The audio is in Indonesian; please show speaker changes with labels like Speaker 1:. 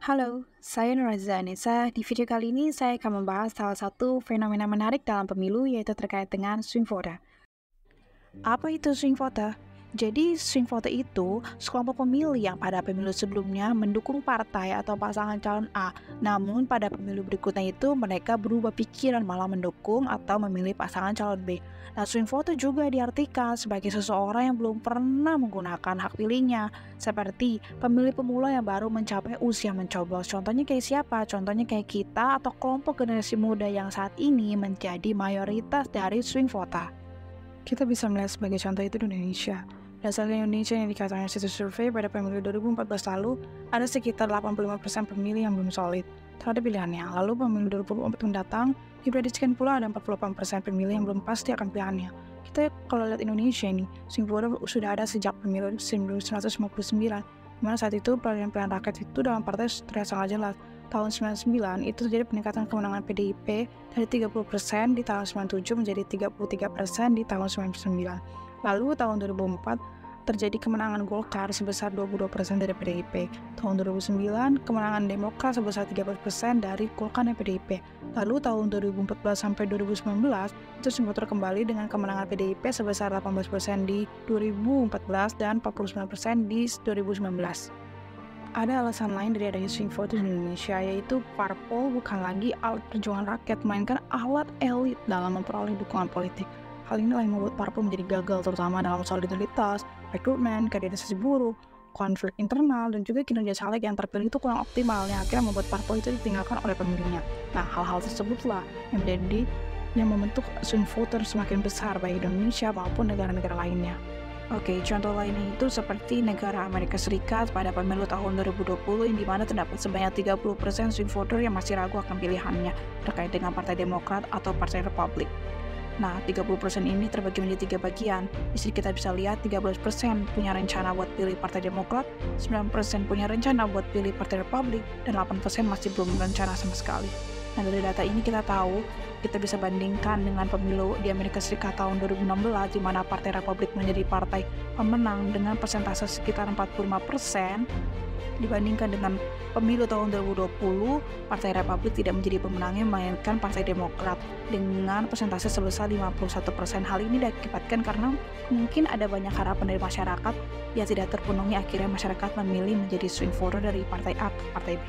Speaker 1: Halo, saya Nuraza Anissa. Di video kali ini saya akan membahas salah satu fenomena menarik dalam pemilu yaitu terkait dengan swing voter. Apa itu swing voter? Jadi swing voter itu sekelompok pemilih yang pada pemilu sebelumnya mendukung partai atau pasangan calon A, namun pada pemilu berikutnya itu mereka berubah pikiran malah mendukung atau memilih pasangan calon B. Nah, swing voter juga diartikan sebagai seseorang yang belum pernah menggunakan hak pilihnya, seperti pemilih pemula yang baru mencapai usia mencoblos. Contohnya kayak siapa? Contohnya kayak kita atau kelompok generasi muda yang saat ini menjadi mayoritas dari swing voter. Kita bisa melihat sebagai contoh itu di Indonesia. Berdasarkan Indonesia yang dikatakan situs survei pada pemilu 2014 lalu, ada sekitar 85% pemilih yang belum solid terhadap pilihannya. Lalu pemilu 2024 mendatang, diprediksikan pula ada 48% pemilih yang belum pasti akan pilihannya. Kita kalau lihat Indonesia ini, swing voter sudah ada sejak pemilu 1959, di mana saat itu pilihan-pilihan rakyat itu dalam partai terlihat sangat jelas. Tahun 99 itu terjadi peningkatan kemenangan PDIP dari 30% di tahun 97 menjadi 33% di tahun 99. Lalu tahun 2004 terjadi kemenangan Golkar sebesar 22% dari PDIP. Tahun 2009 kemenangan Demokrat sebesar 30% dari Golkar dan PDIP. Lalu tahun 2014 sampai 2019 itu sempat kembali dengan kemenangan PDIP sebesar 18% di 2014 dan 49% di 2019. Ada alasan lain dari adanya swing voter di Indonesia, yaitu parpol bukan lagi alat perjuangan rakyat, melainkan alat elit dalam memperoleh dukungan politik. Hal inilah yang membuat parpol menjadi gagal, terutama dalam solidaritas, rekrutmen, kaderisasi buruh, konflik internal, dan juga kinerja caleg yang terpilih itu kurang optimal, yang akhirnya membuat parpol itu ditinggalkan oleh pemilihnya. Nah, hal-hal tersebutlah yang membentuk swing voter semakin besar baik di Indonesia maupun negara-negara lainnya. Oke, contoh lainnya itu seperti negara Amerika Serikat pada pemilu tahun 2020 yang dimana terdapat sebanyak 30% swing voter yang masih ragu akan pilihannya terkait dengan Partai Demokrat atau Partai Republik. Nah, 30% ini terbagi menjadi 3 bagian. Di sini kita bisa lihat 13% punya rencana buat pilih Partai Demokrat, 9% punya rencana buat pilih Partai Republik, dan 8% masih belum berencana sama sekali. Nah, dari data ini kita tahu, kita bisa bandingkan dengan pemilu di Amerika Serikat tahun 2016, di mana Partai Republik menjadi partai pemenang dengan persentase sekitar 45%, dibandingkan dengan pemilu tahun 2020, Partai Republik tidak menjadi pemenangnya, melainkan Partai Demokrat dengan persentase sebesar 51%. Hal ini diakibatkan karena mungkin ada banyak harapan dari masyarakat yang tidak terpenuhi, akhirnya masyarakat memilih menjadi swing voter dari Partai A ke Partai B.